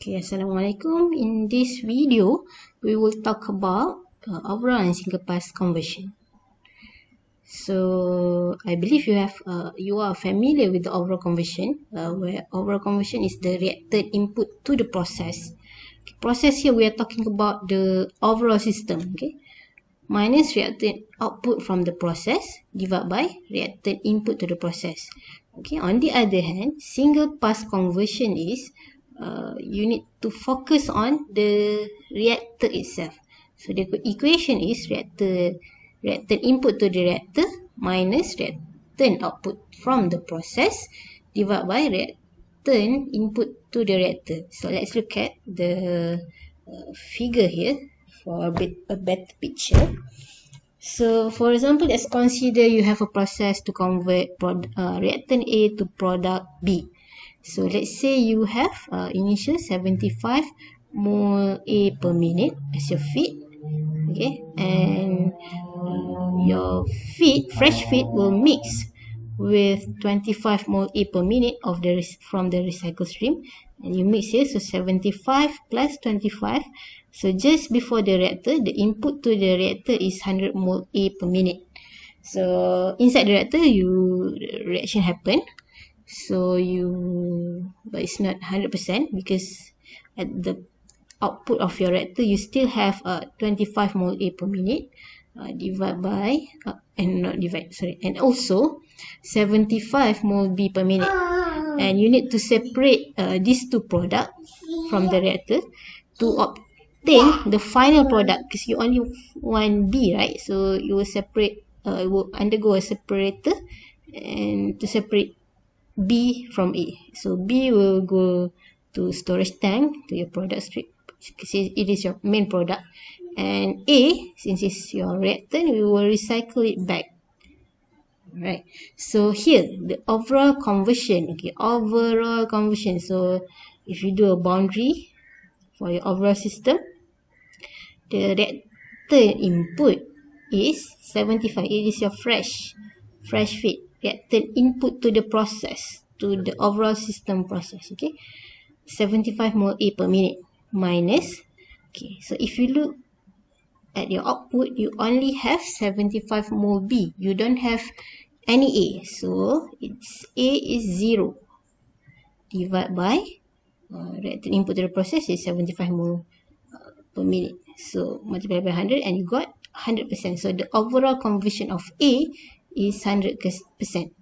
Okay, Assalamualaikum. In this video, we will talk about overall and single pass conversion. So, I believe you are familiar with the overall conversion, where overall conversion is the reacted input to the process. Okay, process here we are talking about the overall system. Okay, minus reacted output from the process divided by reacted input to the process. Okay, on the other hand, single pass conversion is you need to focus on the reactor itself. So the equation is reacted input to the reactor minus reactant output from the process divided by reactant input to the reactor. So let's look at the figure here for a better picture. So for example, let's consider you have a process to convert reactant A to product B. So let's say you have initial 75 mole A per minute as your feed, okay, and your fresh feed will mix with 25 mole A per minute of from the recycle stream, and you mix here, so 75 plus 25. So just before the reactor, the input to the reactor is 100 mole A per minute. So inside the reactor, reaction happen. So but it's not 100% because at the output of your reactor you still have 25 mole A per minute divided by and also 75 mole B per minute, and you need to separate these two products from the reactor to obtain the final product, because you only want B, right? So you will you will undergo a separator and to separate B from A. So B will go to storage tank, to your product strip, because it is your main product, and A, since it's your reactant, we will recycle it back. Right. So here the overall conversion. Okay, overall conversion. So if you do a boundary for your overall system, the reactant input is 75. It is your fresh feed. Reactant input to the process, to the overall system process. Okay, 75 mole A per minute minus. Okay, so if you look at your output, you only have 75 mole B. You don't have any A, so A is 0 divided by reactant input to the process is 75 mole per minute. So multiply by 100 and you got 100%. So the overall conversion of A is 100%.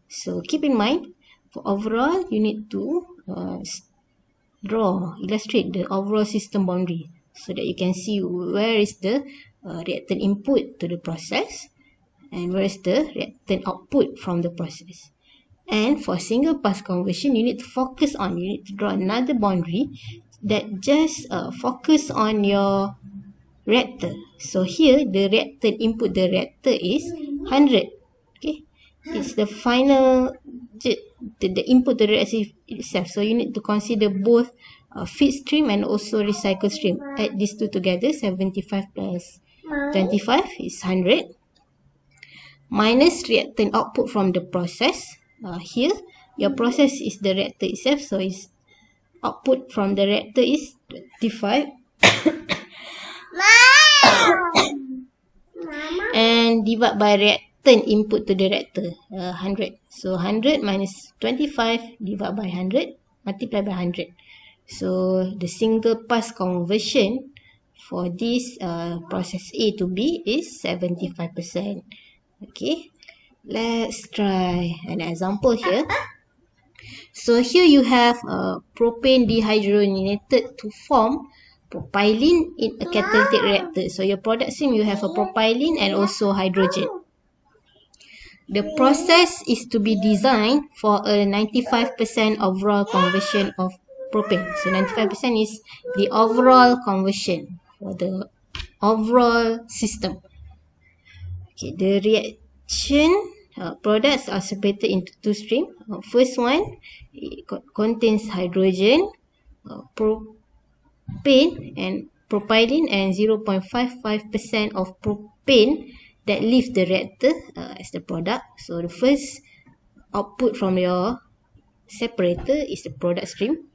So keep in mind, for overall, you need to illustrate the overall system boundary so that you can see where is the reactant input to the process and where is the reactant output from the process. And for single pass conversion, you need to draw another boundary that just focus on your reactor. So here the reactant input the reactor is 100. Okay, it's the final the input to the reactor itself. So you need to consider both feed stream and also recycle stream. Add these two together, 75 plus 25 is 100 minus reactant output from the process. Here your process is the reactor itself, so its output from the reactor is 25 and divide by reactant input to the reactor, 100. So 100 minus 25 divided by 100 multiply by 100. So the single pass conversion for this process A to B is 75%. Okay, let's try an example here. So here you have propane dehydrogenated to form propylene in a catalytic reactor. So your product stream, you have a propylene and also hydrogen. The process is to be designed for a 95% overall conversion of propane. So 95% is the overall conversion for the overall system. Okay, the reaction products are separated into two streams. First one, it contains hydrogen, propane and propylene, and 0.55% of propane that leaves the reactor as the product. So the first output from your separator is the product stream,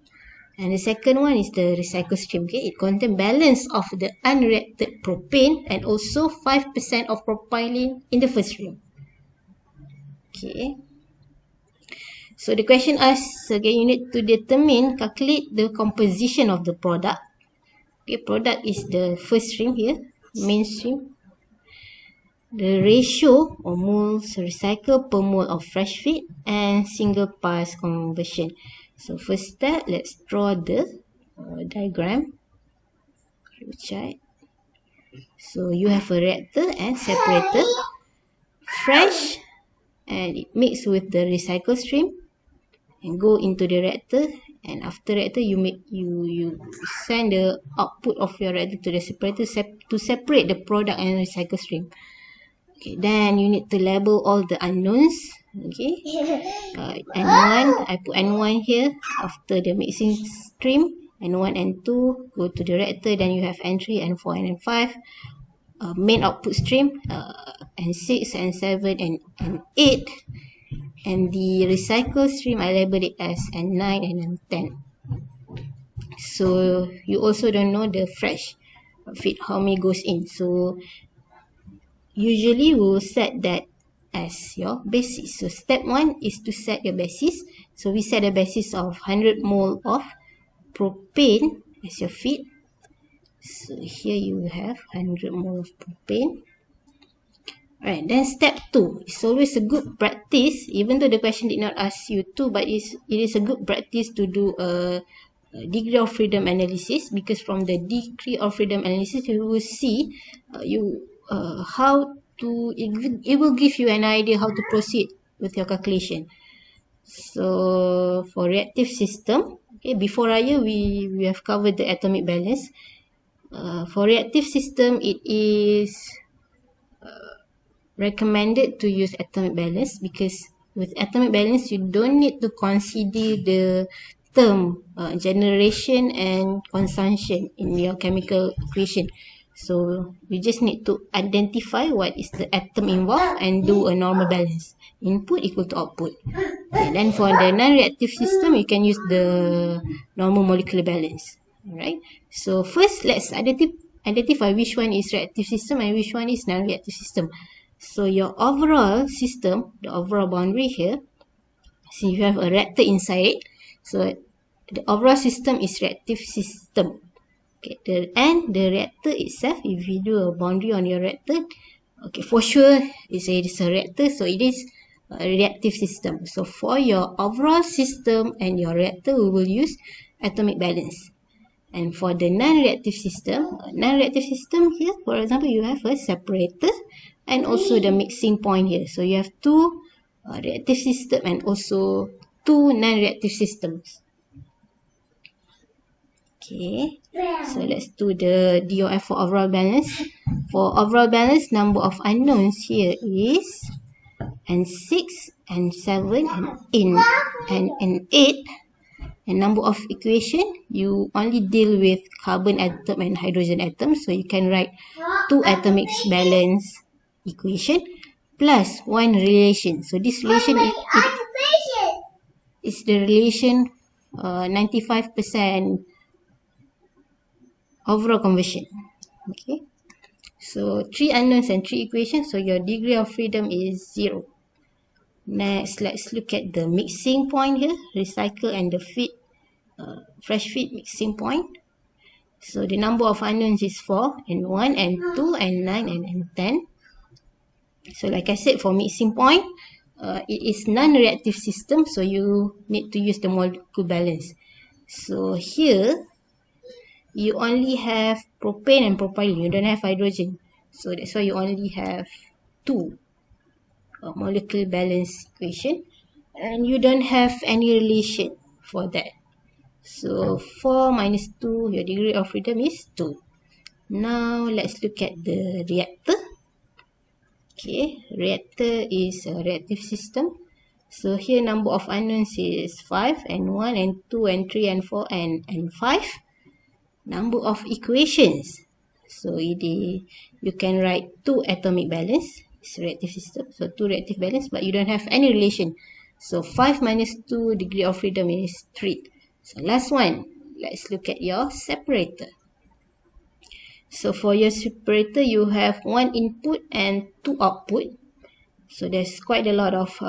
And the second one is the recycle stream. Okay, it contains balance of the unreacted propane and also 5% of propylene in the first stream. Okay. So the question asks again, you need to calculate the composition of the product. Okay, product is the first stream here, main stream. The ratio or moles recycled per mole of fresh feed and single pass conversion. So first step, let's draw the diagram. Chart. So you have a reactor and separator, fresh, and it mix with the recycle stream and go into the reactor. And after reactor, you send the output of your reactor to the separator to separate the product and recycle stream. Okay, then you need to label all the unknowns. Okay, N1, I put N1 here after the mixing stream. N1, N2 go to the reactor. Then you have N3, N4, and N5. Main output stream, N6, N7, and N8. And the recycle stream, I label it as N9 and N10. So you also don't know the fresh feed, how many goes in. So usually we will set that as your basis. So step 1 is to set your basis. So we set a basis of 100 mole of propane as your feed. So here you have 100 mole of propane. Alright, then step 2. It's always a good practice, even though the question did not ask you to, but it is a good practice to do a degree of freedom analysis, because from the degree of freedom analysis you will see how to, it will give you an idea how to proceed with your calculation. So for reactive system, okay, before Raya we have covered the atomic balance. For reactive system, it is recommended to use atomic balance, because with atomic balance you don't need to consider the term generation and consumption in your chemical equation. So you just need to identify what is the atom involved and do a normal balance. Input equal to output. And then for the non-reactive system, you can use the normal molecular balance. Alright. So first, let's identify which one is reactive system and which one is non-reactive system. So your overall system, the overall boundary here, so you have a reactor inside. So the overall system is reactive system. Okay, and the reactor itself, if you do a boundary on your reactor, okay, for sure it is a reactor, so it is a reactive system. So for your overall system and your reactor, we will use atomic balance. And for the non-reactive system here, for example, you have a separator and also the mixing point here. So you have two reactive system and also two non-reactive systems. Okay, so let's do the DOF for overall balance. For overall balance, number of unknowns here is N6, N7, and N8. And number of equation, you only deal with carbon atom and hydrogen atom. So you can write two atomic balance equation plus one relation. So this relation is the relation 95% overall conversion. Okay, so 3 unknowns and 3 equations, so your degree of freedom is 0. Next, let's look at the mixing point here, recycle and the feed, fresh feed mixing point. So the number of unknowns is 4, N1, N2, N9, and N10. So like I said, for mixing point, it is non-reactive system, so you need to use the molecular balance. So here, you only have propane and propylene, you don't have hydrogen. So that's why you only have 2 molecular balance equation, and you don't have any relation for that. So 4 minus 2, your degree of freedom is 2. Now let's look at the reactor. Okay, reactor is a reactive system. So here number of unknowns is 5, N1, N2, N3, N4, and N5. Number of equations, so you can write 2 atomic balance. It's a reactive system, so 2 reactive balance, but you don't have any relation. So 5 minus 2, degree of freedom is 3. So last one, let's look at your separator. So for your separator, you have one input and two output. So there's quite a lot of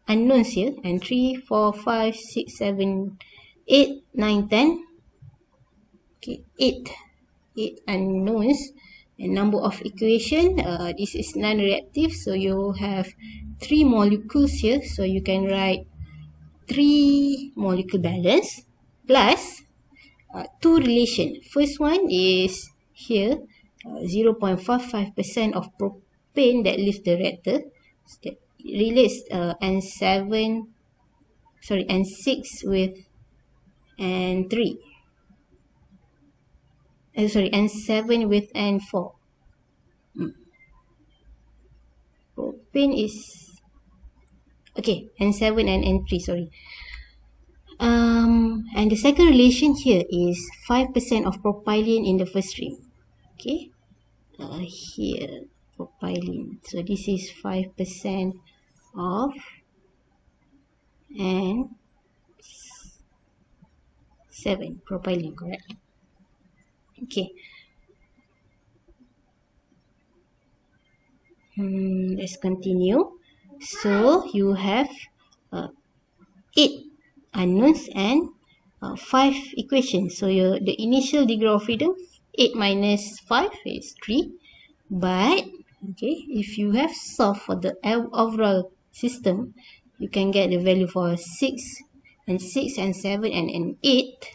unknowns here. And 3, 4, 5, 6, 7, 8, 9, 10. Okay, 8 unknowns. And number of equation, this is non-reactive. So you have 3 molecules here. So you can write 3 molecule balance plus 2 relation. First one is here 0.55% of propane that leaves the reactor. That relates N6 with N3. N7 with N4. Propane is okay, N7 and N3, sorry. And the second relation here is 5% of propylene in the first stream. Okay, here propylene. So this is 5% of N7 propylene, correct? Okay. Let's continue. So you have 8 unknowns and 5 equations. So the initial degree of freedom 8 minus 5 is 3. But okay, if you have solved for the overall system, you can get the value for 6 and 7 and 8.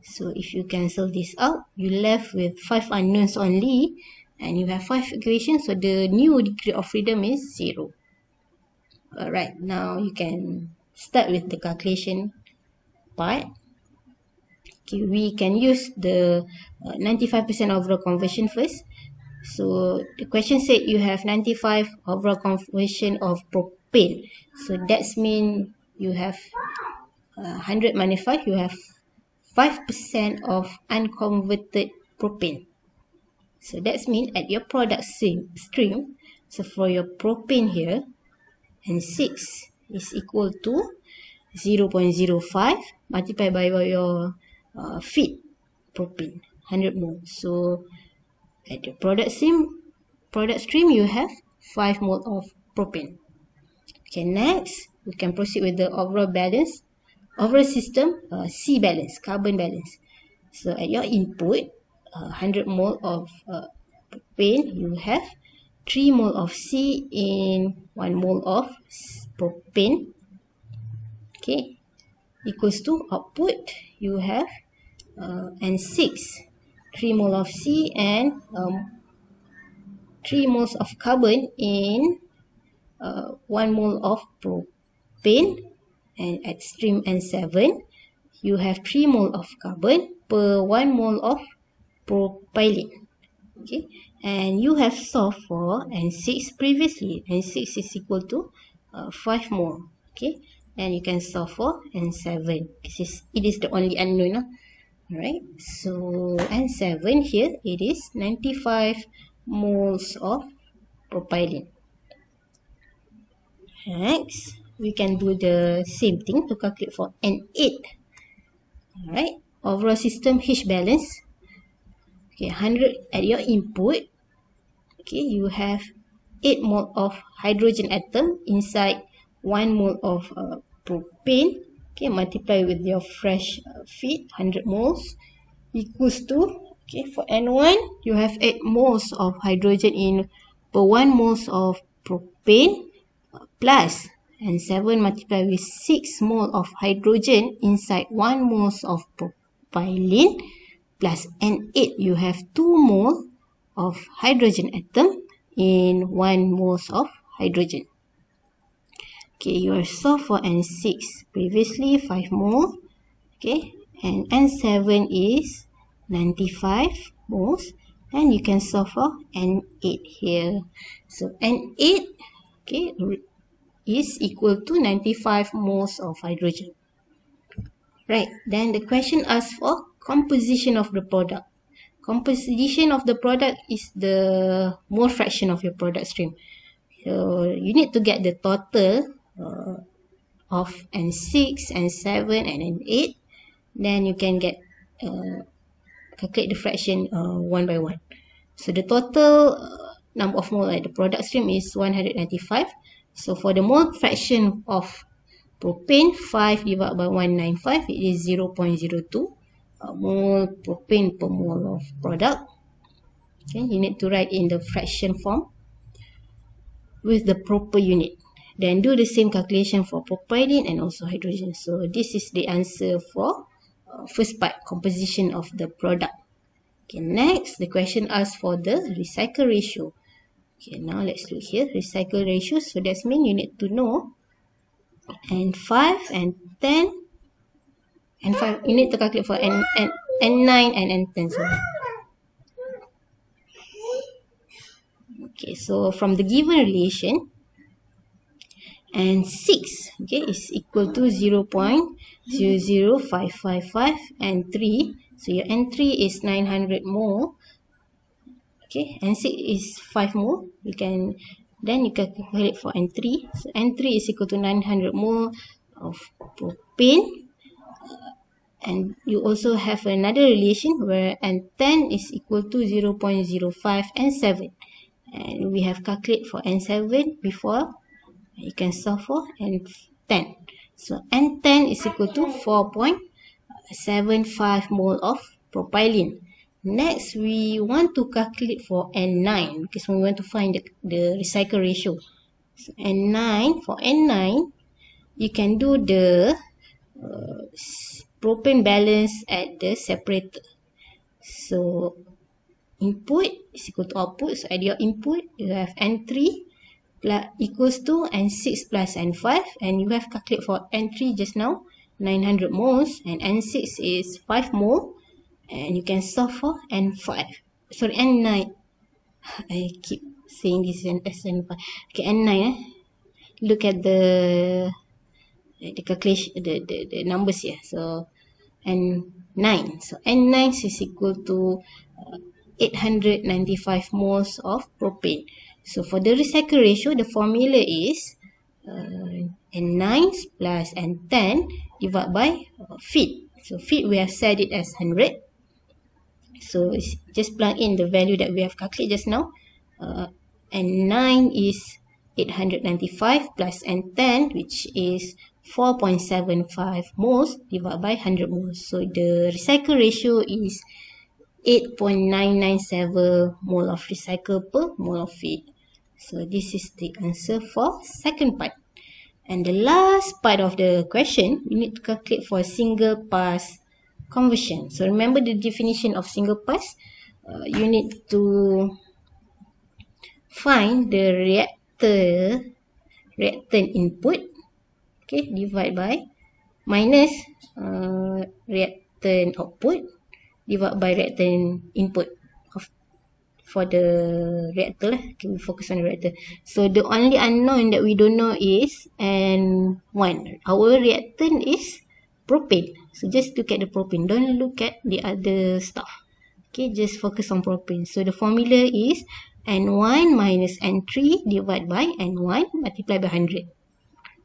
So if you cancel this out, you left with 5 unknowns only, and you have 5 equations. So the new degree of freedom is 0. Alright, now you can start with the calculation part. Okay, we can use the 95% overall conversion first. So the question said you have 95 overall conversion of propane. So that's mean you have 100 minus 5, you have 5% of unconverted propane. So that's mean at your product stream, so for your propane here, N6 is equal to 0.05 multiplied by your feed propane, 100 mole. So at the product stream, you have 5 mole of propane. Okay, next we can proceed with the overall balance. Overall system, C balance, carbon balance. So at your input, 100 mole of propane, you have 3 mole of C in 1 mole of propane. Okay, equals to output, you have N6, 3 mole of C and 3 moles of carbon in 1 mole of propane. And at stream N7, you have 3 mole of carbon per 1 mole of propylene. Okay, and you have solved for N6 previously. N6 is equal to 5 mole. Okay, and you can solve for N7. It is the only unknown. Alright, so N7 here, it is 95 moles of propylene. Next, we can do the same thing to calculate for N8. Alright, overall system H balance. Okay, 100 at your input. Okay, you have 8 mole of hydrogen atom inside 1 mole of propane. Okay, multiply with your fresh feed, 100 moles equals to, okay, for N1, you have 8 moles of hydrogen in per 1 moles of propane plus N7 multiplied with 6 mole of hydrogen inside 1 moles of propylene plus N8, you have 2 mole of hydrogen atom in 1 moles of hydrogen. Okay, you are solved for N6 previously 5 mole. Okay, and N7 is 95 moles, and you can solve for N8 here. So N8, okay, is equal to 95 moles of hydrogen. Right, then the question asks for composition of the product. Composition of the product is the mole fraction of your product stream. So you need to get the total of N6, N7 and N8. Then you can get calculate the fraction one by one. So the total number of mole at the product stream is 195. So for the mole fraction of propane, 5 divided by 195, it is 0.02 mole propane per mole of product. Okay, you need to write in the fraction form with the proper unit. Then do the same calculation for propylene and also hydrogen. So this is the answer for first part, composition of the product. Okay, next, the question asks for the recycle ratio. Okay, now let's look here, recycle ratio. So that means you need to know N5 and 10 and 5. You need to calculate for N9 and N10. So. Okay, so from the given relation, N6 okay, is equal to 0.00555 and 3. So your N3 is 900 mole. Okay, N6 is 5 mole. You can calculate for N3. So N3 is equal to 900 mole of propane. And you also have another relation where N10 is equal to 0.05 and 7. And we have calculated for N7 before. You can solve for N10. So N10 is equal to 4.75 mole of propylene. Next, we want to calculate for N9 because we want to find the recycle ratio. So N9, for N9, you can do the propane balance at the separator. So input is equal to output. So at your input, you have N3 plus equals to N6 plus N5, and you have calculated for N3 just now 900 moles and N6 is 5 mole, and you can solve for N5. Sorry, N9. I keep saying this as N5. Okay, N9. Look at the calculation, the numbers here. So N9. So N9 is equal to 895 moles of propane. So for the recycle ratio, the formula is N9 plus N10 divided by feet. So feet, we have set it as 100. So just plug in the value that we have calculated just now. N9 is 895 plus N10, which is 4.75 moles divided by 100 moles. So the recycle ratio is 8.997 mole of recycle per mole of feed. So this is the answer for second part. And the last part of the question, you need to calculate for single pass conversion. So remember the definition of single pass. You need to find the reactant input, okay, divide by minus reactant output divided by reactant input for the reactor. Okay, we focus on the reactor. So the only unknown that we don't know is N1. Our reactant is propane. So just look at the propane. Don't look at the other stuff. Okay, just focus on propane. So the formula is N1 minus N3 divided by N1 multiplied by 100.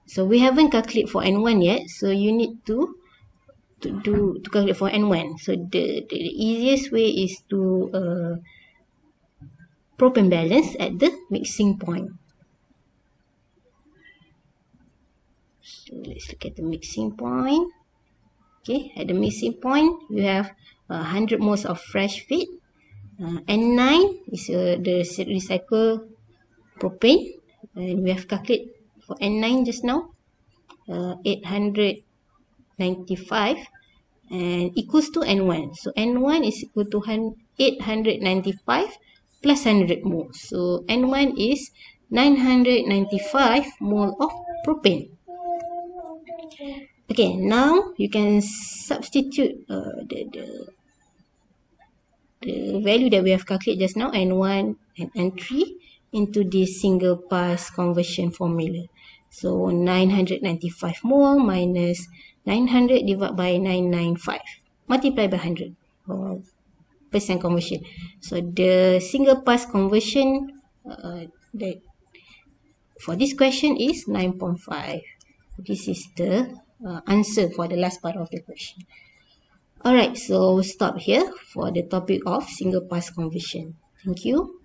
So we haven't calculated for N1 yet. So you need to calculate for N1. So the easiest way is to propane balance at the mixing point. So let's look at the mixing point. Okay, at the mixing point, you have 100 moles of fresh feed. N9 is the recycled propane, and we have calculated for N9 just now, 895, and equals to N1. So N1 is equal to 895 plus 100 moles. So N1 is 995 mole of propane. Okay, now you can substitute the value that we have calculated just now, N1 and N3, into this single pass conversion formula. So 995 mole minus 900 divided by 995 multiplied by 100. Percent conversion. So the single pass conversion for this question is 9.5. This is the answer for the last part of the question. Alright, so stop here for the topic of single pass conversion. Thank you.